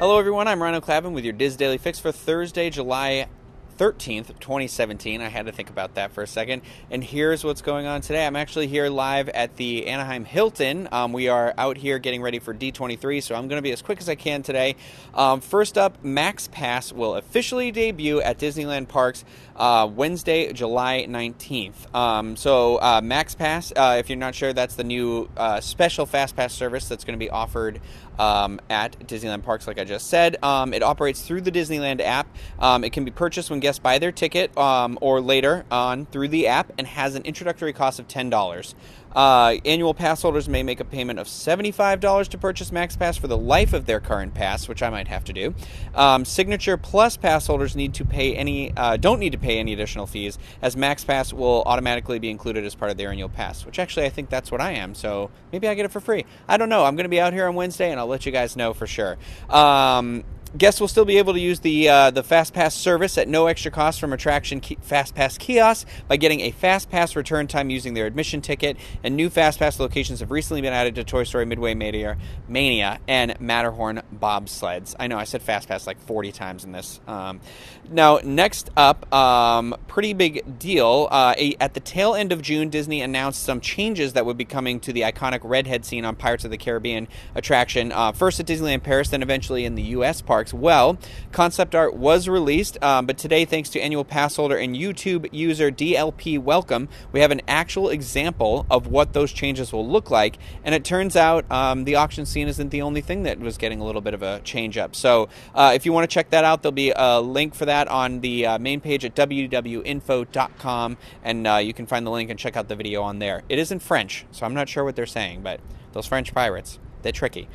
Hello everyone, I'm Rhino Clavin with your Dizz Daily Fix for Thursday, July 13th, 2017. I had to think about that for a second. And here's what's going on today. I'm actually here live at the Anaheim Hilton. We are out here getting ready for D23, so I'm going to be as quick as I can today. First up, MaxPass will officially debut at Disneyland Parks Wednesday, July 19th. MaxPass, if you're not sure, that's the new special FastPass service that's going to be offered at Disneyland Parks, like I just said. It operates through the Disneyland app. It can be purchased when guests buy their ticket or later on through the app and has an introductory cost of $10. Annual pass holders may make a payment of $75 to purchase MaxPass for the life of their current pass, which I might have to do. Signature Plus pass holders don't need to pay any additional fees, as MaxPass will automatically be included as part of their annual pass, which actually I think that's what I am, so maybe I get it for free. I don't know. I'm going to be out here on Wednesday, and I'll let you guys know for sure. Guests will still be able to use the FastPass service at no extra cost from attraction FastPass kiosks by getting a FastPass return time using their admission ticket, and new FastPass locations have recently been added to Toy Story Midway Mania and Matterhorn bobsleds. I know I said FastPass like 40 times in this. Now, next up, pretty big deal. At the tail end of June, Disney announced some changes that would be coming to the iconic redhead scene on Pirates of the Caribbean attraction, first at Disneyland Paris, then eventually in the U.S. parks. Well, concept art was released, but today, thanks to annual pass holder and YouTube user DLP Welcome, we have an actual example of what those changes will look like, and it turns out the auction scene isn't the only thing that was getting a little bit of a change up. So if you want to check that out, there'll be a link for that on the main page at www.info.com, and you can find the link and check out the video on there. It is in French, so I'm not sure what they're saying, but those French pirates, they're tricky.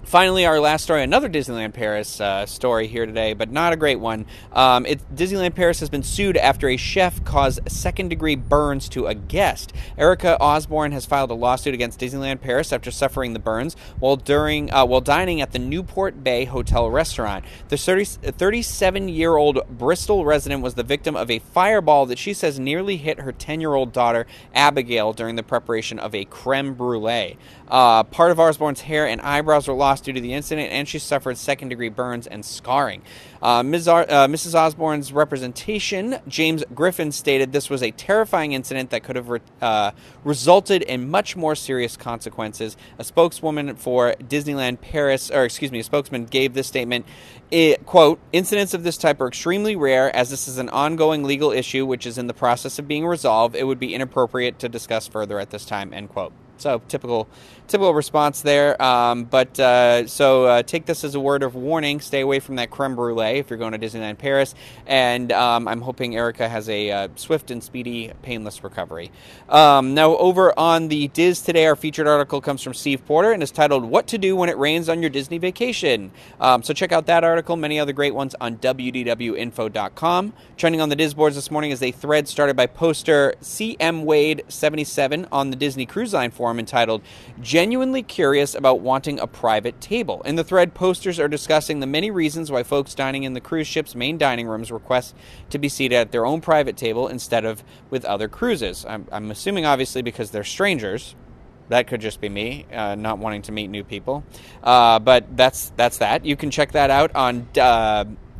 Finally, our last story, another Disneyland Paris story here today, but not a great one. Disneyland Paris has been sued after a chef caused second-degree burns to a guest. Erica Osborne has filed a lawsuit against Disneyland Paris after suffering the burns while dining at the Newport Bay Hotel restaurant. The 37-year-old Bristol resident was the victim of a fireball that she says nearly hit her 10-year-old daughter, Abigail, during the preparation of a creme brulee. Part of Osborne's hair and eyebrows were lost due to the incident, and she suffered second-degree burns and scarring. Mrs. Osborne's representation, James Griffin, stated this was a terrifying incident that could have resulted in much more serious consequences. A spokeswoman for Disneyland Paris, a spokesman gave this statement, quote, "Incidents of this type are extremely rare. As this is an ongoing legal issue which is in the process of being resolved, it would be inappropriate to discuss further at this time," end quote. So typical response there. So take this as a word of warning. Stay away from that creme brulee if you're going to Disneyland Paris. And I'm hoping Erica has a swift and speedy, painless recovery. Now, over on the Dizz today, our featured article comes from Steve Porter and is titled "What to Do When It Rains on Your Disney Vacation." So check out that article, many other great ones on www.info.com. Trending on the Dizz boards this morning is a thread started by poster CM Wade 77 on the Disney Cruise Line forum entitled "Genuinely Curious About Wanting a Private Table." In the thread, posters are discussing the many reasons why folks dining in the cruise ship's main dining rooms request to be seated at their own private table instead of with other cruises. I'm assuming, obviously, because they're strangers. That could just be me, not wanting to meet new people. But that's that. You can check that out on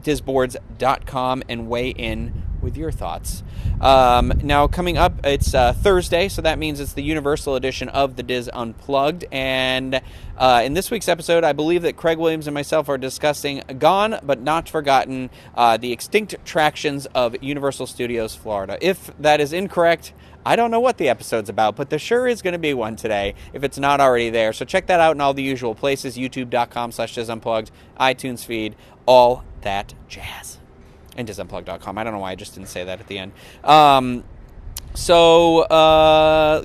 DizzBoards.com and weigh in with your thoughts. Now, coming up, it's Thursday, so that means it's the Universal edition of the Dizz Unplugged. And in this week's episode, I believe that Craig Williams and myself are discussing Gone But Not Forgotten, the extinct attractions of Universal Studios Florida. If that is incorrect, I don't know what the episode's about, but there sure is going to be one today if it's not already there. So check that out in all the usual places, youtube.com/DizzUnplugged, iTunes feed, all that jazz. And DizzUnplugged.com. I don't know why I just didn't say that at the end.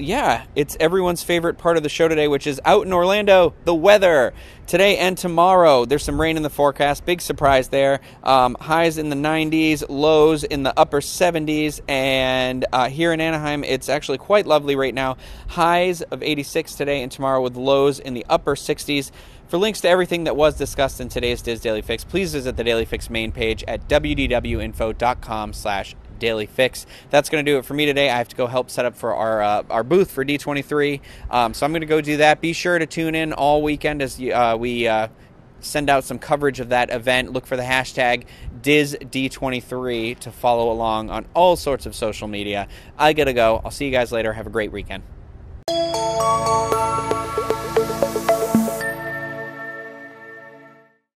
Yeah, it's everyone's favorite part of the show today, which is out in Orlando, the weather. Today and tomorrow, there's some rain in the forecast. Big surprise there. Highs in the 90s, lows in the upper 70s. And here in Anaheim, it's actually quite lovely right now. Highs of 86 today and tomorrow with lows in the upper 60s. For links to everything that was discussed in today's Dizz Daily Fix, please visit the Daily Fix main page at www.info.com/Daily Fix. That's going to do it for me today. I have to go help set up for our booth for D23. So I'm going to go do that. Be sure to tune in all weekend as we send out some coverage of that event. Look for the hashtag DizzD23 to follow along on all sorts of social media. I gotta go. I'll see you guys later. Have a great weekend.